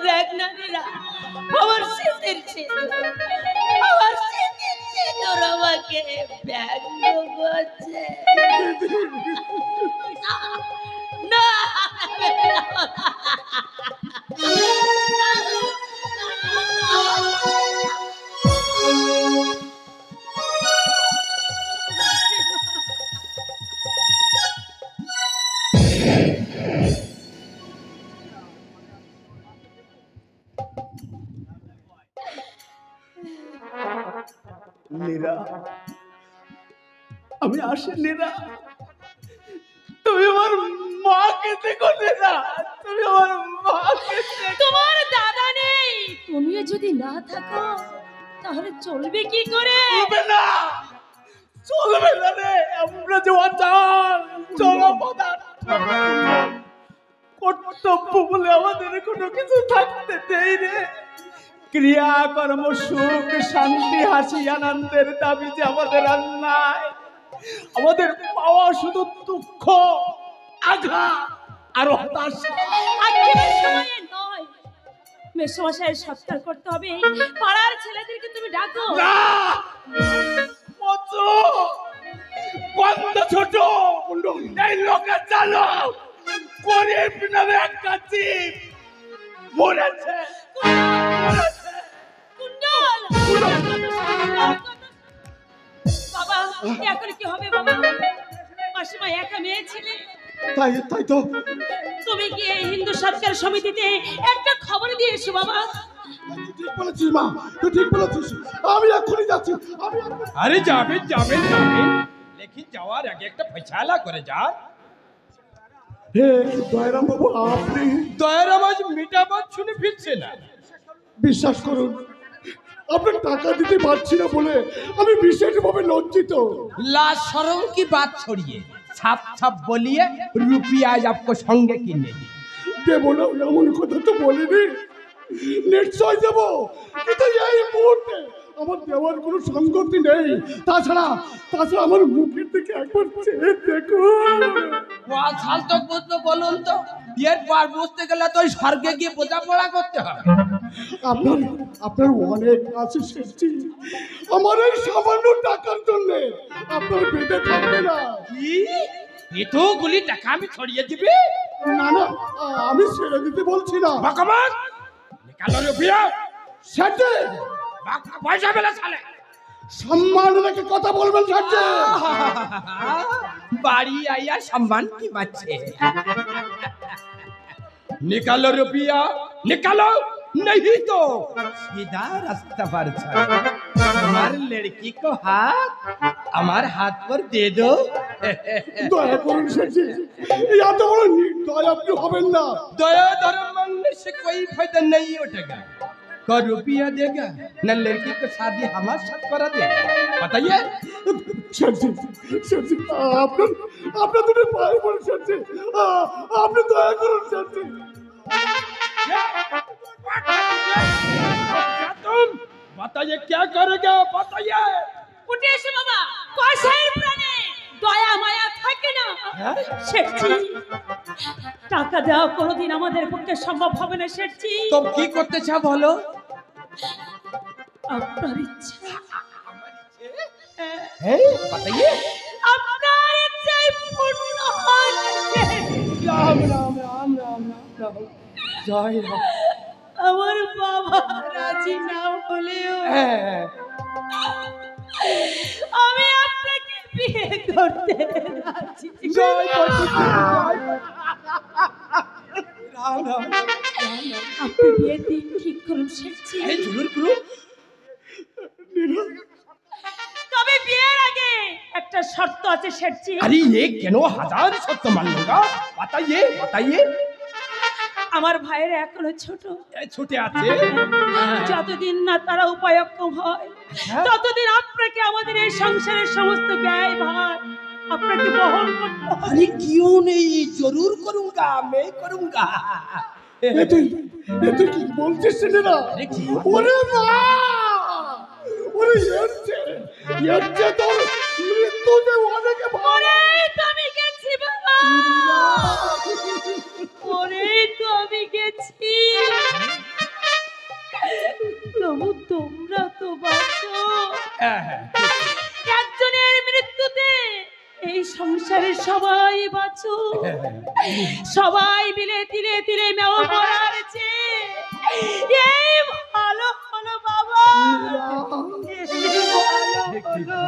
দেখ না নীরা, আমার শীতের সিঁদুর, আমার শীতের সিঁদুর আমাকে ব্যঙ্গ করছে। না নীরা, আমি আসি নীরা, তুমি আমার মাকে দেখো নীরা, তুমি আমার মাকে দেখো। তোমার দাদা নেই, তুমিও যদি না থাকো তাহলে চলবে কি করে? চলবে না, চলবে না রে। আমরা যে অচল জড়পদার্থ, কর্তব্য বলে আমাদের কোনো কিছু থাকতে দেই রে। ক্রিয়া কর্ম সুখ শান্তি হাসি আনন্দের দাবি যে আমাদের অন্যায়, আমাদের পাওয়া শুধু দুঃখ আঘাত আর হতাশা। আজকের সময়ে নয়, মেসমশাইয়ের সৎকার করতে হবে, পাড়ার ছেলেদেরকে তুমি ডাকো। না মজু বন্ধ, ছোট এই লোকের চালো গরিব নামে এক কাছি মরেছে। কুণ্ডল, বাবা এখন কি হবে বাবা? মাসিমা একা মেয়ে ছেলে, তাই তো তুমি কি এই হিন্দু সৎকার সমিতিতে একটা খবর দিয়ে এসো বাবা। ঠিক বলেছিস মা, তুই ঠিক বলেছিস। আমি এখনই যাচ্ছি। আরে যাবেন যাবেন যাবেন, লেকিন যাওয়ার আগে একটা ফয়সালা করে যা। হে দয়ারাম বাবু, আপনি দয়ারাম আজ মিটাবাদ শুনে ফিরছে না। বিশ্বাস করুন, আপনার টাকা দিতে পারছি না বলে আমি বিশেষভাবে লজ্জিত। लाज शर्म की बात छोड़िए, छाप छाप बोलिए रुपया आज आपको संगे किने दी। দেবো না এমন কথা তো বলিনি, নিশ্চয় দেবো, কিন্তু এই মুহূর্তে আমার দেওয়ার কোনো সংগতি নেই। তাছাড়া আমার মুখের দিকে একবার চেয়ে দেখুন। সাল তো বুঝবো বলুন তো, এর পর বুঝতে গেলে তো ওই স্বর্গে গিয়ে বোঝাপড়া করতে হবে। আপনার অনেক আছে সৃষ্টি, আমার এই সামান্য টাকার জন্য আপনার বেঁধে থাকবে না। কি এতগুলি টাকা আমি ছড়িয়ে দিবি? না না, আমি ছেড়ে দিতে বলছি না। ভগবান নিকালো রুপিয়া সেটে পয়সা বেলা সালে সম্মান রেখে কথা বলবেন সেটে। বাড়ি আইয়া সম্মান কি বাচ্চে। निकालो रुपया, निकालो, नहीं तो सीधा रास्ता पर चलो। हमारी लड़की को हाथ हमारे हाथ पर दे दो। দয়া করুন সেটে, এত বড় নির্দয় আপনি হবেন না। दया धर्म मांगने से कोई फायदा नहीं उठेगा। को रुपया देगा न लड़की को शादी हमारे साथ करा देगा, बताइए। সেটে আপনার দুটো পায়ে পড়ে সেটে, আপনি দয়া করুন সেটে। तुम बताइए क्या करेगा, बताइए। উঠে এসো বাবা, কসাইয়ের প্রাণে দয়া মায়া থাকে না। শেঠজি, টাকা দেওয়া কোনোদিন আমাদের পক্ষে সম্ভব হবে না শেঠজি। तुम की करते चाहो बोलो। আপনার ইচ্ছা, है बताइए। আপনার ইচ্ছাই পূর্ণ হোক। राम राम राम राम राम जय राम। আমার বাবা রাজি না হলেও আমি আপনাকে বিয়ে করতে রাজি। जय राम राम। আপনি বিয়ের দিন ঠিক করুন শেঠজি। जरूर करो। তবে বিয়ের আগে একটা শর্ত আছে শেঠজি। अरे ये क्यों हजार शर्त मान लूंगा, बताइए बताइए। আমার ভাইয়েরা এখনো ছোট, छोटे आते যতদিন না তারা উপায়ক্ষম হয় ততদিন আপনাকে আমাদের এই সংসারের সমস্ত ব্যয় ভার আপনাকে বহন করতে হবে। अरे क्यों नहीं, जरूर करूंगा, मैं करूंगा। তুই কি বলছিস না? ওরে মা, ওরে এরছে তোর মৃত্যুতে অনেকে ওরে তো আমি গেছি বাবা, ওরে তো আমি গেছি। বাঁচো। হ্যাঁ হ্যাঁ একজনের মৃত্যুতে এই সংসারে সবাই বাঁচো। সবাই মিলে তিলে তিলে মেও করার চেয়ে এই ভালো হলো বাবা, এই ভালো হলো।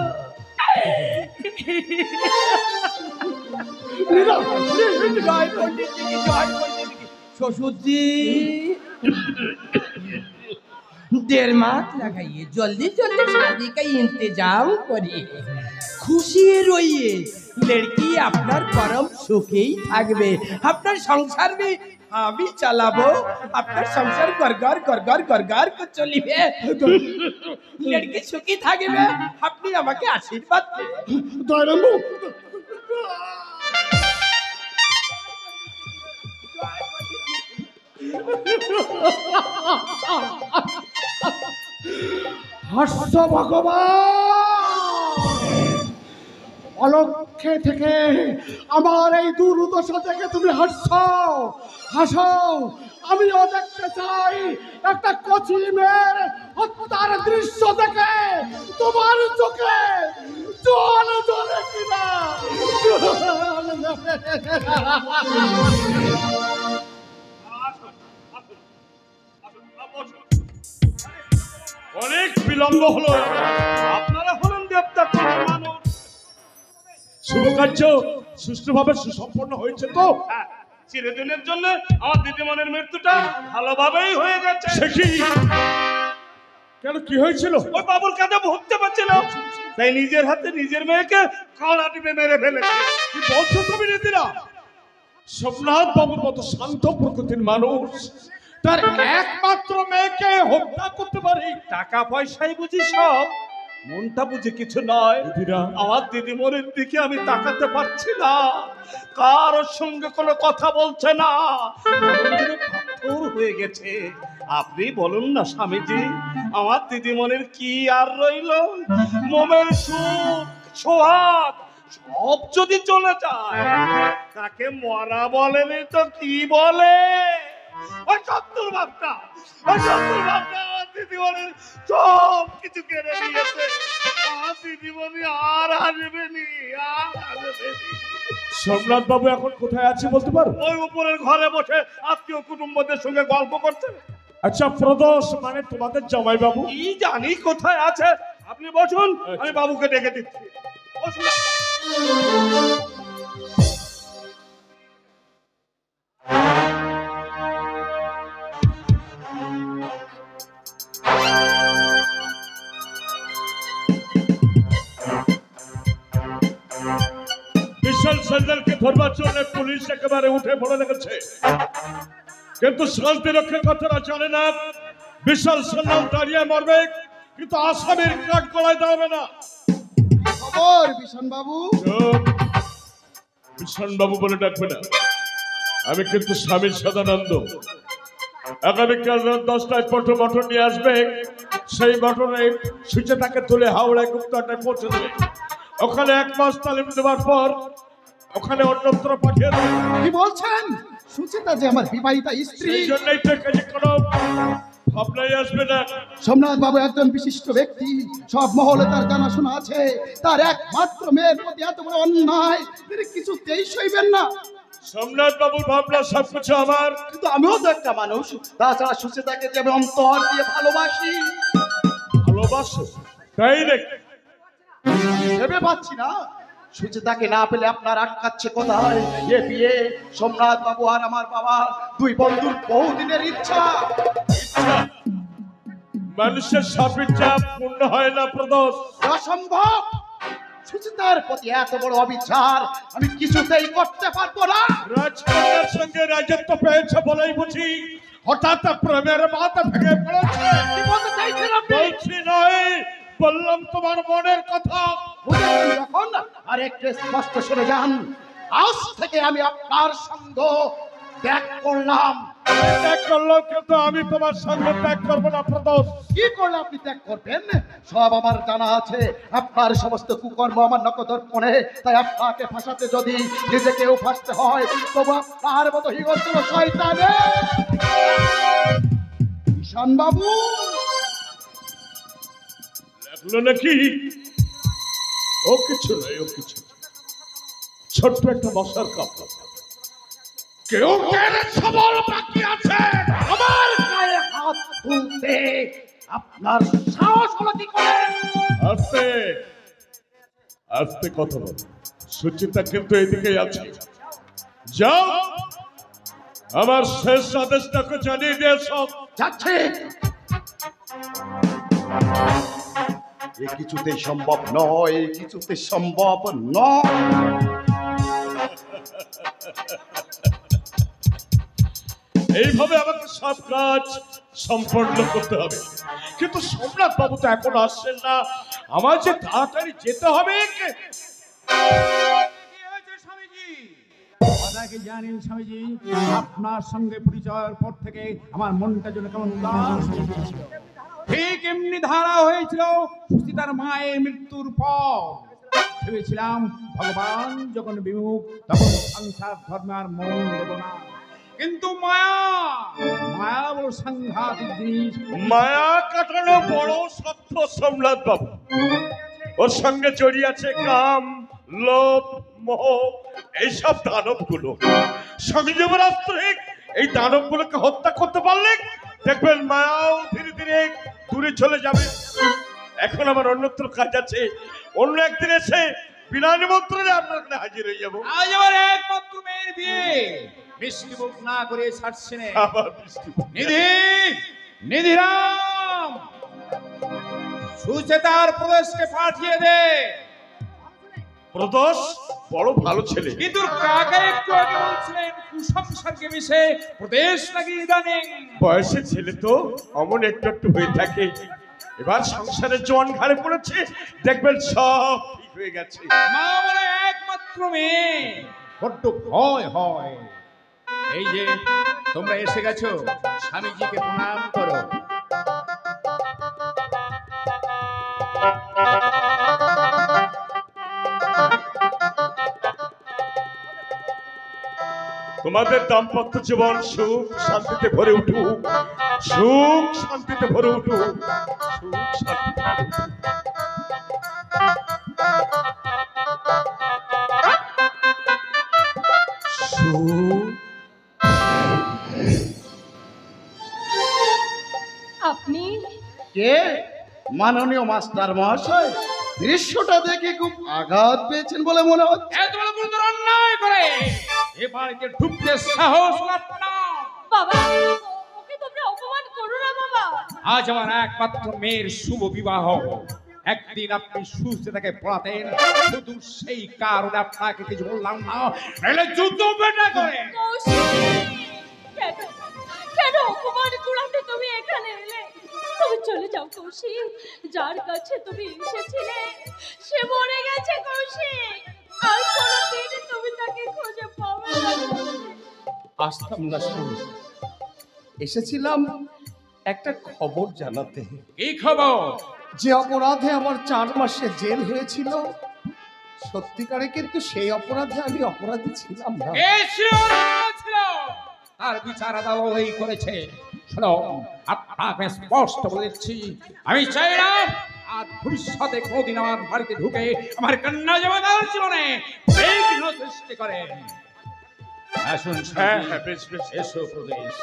জয় পণ্ডিত जी की जय पंडित जी की। ससुर जी देर मत लगाइए, जल्दी जल्दी शादी का इंतजाम करिए, खुशी रहिए, लड़की আপনার পরম সুখেই থাকবে, আপনার সংসার भी আমি চালাবো, আপনার সংসার গরগর গরগর গরগর করে চলিবে, লড়কি সুখী থাকবে, আপনি আমাকে আশীর্বাদ দিন। দয়ালু হাস্য ভগবান, অলক্ষে থেকে আমার এই দুর্দশা থেকে তুমি হাসো হাসো। আমিও দেখতে চাই একটা কচি মেয়ের হত্যার দৃশ্য দেখে তোমার চোখে জল জ্বলে কিনা। অনেক বিলম্ব হলো, আপনারা হলেন দেবতা মানুষ। শুভ কার্য সুষ্ঠুভাবে সুসম্পন্ন হয়েছে তো? হ্যাঁ, চিরদিনের জন্য আমার দিদিমণির মৃত্যুটা ভালোভাবেই হয়ে গেছে। সে কি? কেন কি হয়েছিল? ওই বাবুর কাঁধে ভুগতে পারছিল, তাই নিজের হাতে নিজের মেয়েকে কড়া টিপে মেরে ফেলেছে। কি বলছো তুমি নীতিরা? সোমনাথ বাবুর মতো শান্ত প্রকৃতির মানুষ তার একমাত্র মেয়েকে হত্যা করতে পারে? টাকা পয়সাই বুঝি সব, মনটা বুঝি কিছু নয়। নীতিরা, আমার দিদিমণির দিকে আমি তাকাতে পারছি না, কারোর সঙ্গে কোনো কথা বলছে না, কেমন যেন পাথর হয়ে গেছে। আপনি বলুন না স্বামীজি, আমার দিদিমণির কি আর রইল? মোমের সুখ সোহাগ সব যদি চলে যায়, তাকে মরা বলেনি তো কি বলে? ওই শত্রুর বাপটা, ওই শত্রুর বাপটা আমার দিদিমণির সব কিছু কেড়ে নিয়েছে। আমার দিদিমণি আর আসবেনি, আর আসবেনি। সোমনাথ বাবু এখন কোথায় আছে বলতে পারো? ওই উপরের ঘরে বসে আত্মীয় কুটুম্বদের সঙ্গে গল্প করছে। আচ্ছা, প্রদোষ মানে তোমাদের জামাই বাবু? কি জানি কোথায় আছে, আপনি বসুন, আমি বাবুকে ডেকে দিচ্ছি। বসুন। বিশাল সন্ধানকে ধরবার জন্য পুলিশ একেবারে উঠে পড়ে লেগেছে, কিন্তু শান্তি রক্ষার কথাটা জানে না। বিশাল সন্ধান দাঁড়িয়ে মরবে, কিন্তু আসামির কাঠ গলায় দাঁড়াবে না। খবর বিশন বাবু? বিশাল বাবু বলে ডাকবে না, আমি কিন্তু স্বামী সদানন্দ। আগামীকাল রাত 10টায় পটল মটর নিয়ে আসবে, সেই মটরে সুচেতাকে তুলে হাওড়ায় গুপ্তহাটে পৌঁছে দেবে। ওখানে 1 মাস তালিম দেওয়ার পর ওখানে অন্যত্র পাঠিয়ে দেবে। কি বলছেন? সুচিতা যে আমার বিবাহিতা স্ত্রী। এই জন্যই তো কাজে কোনো ভাবনাই আসবে না। সোমনাথ বাবু একজন বিশিষ্ট ব্যক্তি, সব মহলে তার জানাশোনা আছে। তার একমাত্র মেয়ের প্রতি এত বড় অন্যায় তিনি কিছুতেই সইবেন না। সোমনাথ বাবুর ভাবনা সবকিছু আমার, কিন্তু আমিও তো একটা মানুষ, তাছাড়া সুচিতাকে যে আমি অন্তর দিয়ে ভালোবাসি। ভালোবাসো তাই নাকি? ভেবে পাচ্ছি না, সুচিতাকে না পেলে আপনার আটকাচ্ছে কোথায়? এ বিয়ে সোমনাথ বাবু আর আমার বাবা দুই বন্ধুর বহুদিনের ইচ্ছা। মানুষের সব ইচ্ছা পূর্ণ হয় না প্রদোষ। অসম্ভব। সুচিতার প্রতি এত বড় অবিচার আমি কিছুতেই করতে পারবো না। রাজকন্যার সঙ্গে রাজত্ব পেয়েছে বলেই বুঝি হঠাৎ প্রেমের মাথা ভেঙে পড়েছে। কি বলতে চাইছেন আপনি? বলছি নয়, বললাম তোমার মনের কথা। বুঝেছি যখন, আর একটু স্পষ্ট শুনে যান, আজ থেকে আমি আপনার সঙ্গ ত্যাগ করলাম। ত্যাগ করলো, কিন্তু আমি তোমার সঙ্গে ত্যাগ করবো না প্রদোষ। কি করলে আপনি ত্যাগ করবেন? সব আমার জানা আছে। আপনার সমস্ত কুকর্ম আমার নখদর্পণে, তাই আপনাকে ফাঁসাতে যদি নিজেকেও ফাঁসতে হয়, তবু আপনার মতো হিংস্র শয়তানে। ঈশান বাবু, লাগলো নাকি? ও কিছু নয়, ও কিছু নয়। ছোট্ট একটা মশার কাপড়। কেউ সবল বাকি আছে আমার গায়ে হাত তুলতে আপনার সাহস হলো কি করে? আস্তে আস্তে কথা বল। সুচিতা কিন্তু এদিকেই আছে। যাও, আমার শেষ আদেশটাকে জানিয়ে দিয়ে সব যাচ্ছে। এ কিছুতেই সম্ভব নয়, কিছুতে সম্ভব নয়। এইভাবে আমাকে সব কাজ সম্পন্ন করতে হবে। কিন্তু সম্রাট বাবু তো এখন আসছেন না, আমার যে তাড়াতাড়ি যেতে হবে। কথা কি জানেন স্বামীজি, আপনার সঙ্গে পরিচয়ের পর থেকে আমার মনটা যেন কেমন উদাস হয়ে গিয়েছিল। ঠিক এমনি ধারা হয়েছিল সুচিতার মায়ের মৃত্যুর পর। ভেবেছিলাম ভগবান যখন বিমুখ তখন সংসার ধর্মে আর মন দেব না, কিন্তু মায়া বড় সাংঘাতিক জিনিস। মায়া কাটানো বড় শক্ত সম্রাট বাবু। ওর সঙ্গে জড়িয়ে আছে কাম, লোভ, মোহ, এইসব দানবগুলো। সংযমরাস্ত্রিক এই দানবগুলোকে হত্যা করতে পারলে দেখবেন মায়াও ধীরে ধীরে দূরে চলে যাবে। এখন আমার অন্যত্র কাজ আছে, অন্য একদিন এসে বিনা নিমন্ত্রণে আপনার কাছে হাজির হয়ে যাবো। আজ আমার একমাত্র মেয়ের বিয়ে, মিষ্টি মুখ না করে ছাড়ছে না। আবার বৃষ্টি। নিধিরাম, সুচেতার প্রদেশকে পাঠিয়ে দে। প্রদোষ বড় ভালো ছেলে, কিন্তু কাকা একটু আগে বলছিলেন কুসংস্কারকে মিশে প্রদেশ নাকি ইদানিং। বয়সের ছেলে তো অমন একটু একটু হয়ে থাকে। এবার সংসারের জোয়ান ঘাড়ে পড়েছে, দেখবেন সব ঠিক হয়ে গেছে। মা বলে একমাত্র মেয়ে, বড্ড ভয় হয়। এই যে তোমরা এসে গেছো, স্বামীজিকে প্রণাম করো। তোমাদের দাম্পত্য জীবন সুখ শান্তিতে ভরে উঠুক, সুখ শান্তিতে ভরে উঠুক, সুখ শান্তিতে ভরে উঠুক। আপনি কে? মাননীয় মাস্টার মহাশয়, দৃশ্যটা দেখে খুব আঘাত পেয়েছেন বলে মনে হচ্ছে। এত বড় গুরুতর অন্যায় করে এ বাড়িতে ঢুকতে সাহস না। বাবা, ওকে তোমরা অপমান করো না বাবা। আজ আমার একমাত্র মেয়ের শুভ বিবাহ। একদিন আপনি সুস্থতাকে পড়াতেন, শুধু সেই কারণে আপনাকে কিছু বললাম না, নাহলে যুদ্ধ বেটা করে। কৌশিক, কেন কেন অপমান কুড়াতে তুমি এখানে এলে? তুমি চলে যাও কৌশিক। যার কাছে তুমি এসেছিলে সে মরে গেছে কৌশিক। আর কোনোদিন তুমি তাকে খুঁজে পাবে না। আসতাম না শুনি, এসেছিলাম একটা খবর জানাতে। কি খবর? যে অপরাধে আমার 4 মাসে জেল হয়েছিল, সত্যিকারে কিন্তু সেই অপরাধে আমি অপরাধী ছিলাম না। ছিল তার বিচার আদালত এই করেছে। শোনো, আপনাকে স্পষ্ট বলেছি, আমি চাই না আর ভবিষ্যতে কোনোদিন আমার বাড়িতে ঢুকে আমার কন্যা জামাতার জীবনে বিঘ্ন সৃষ্টি করেন। আসুন, হ্যাঁ হ্যাঁ, বেশ বেশ। এসো প্রদেশ।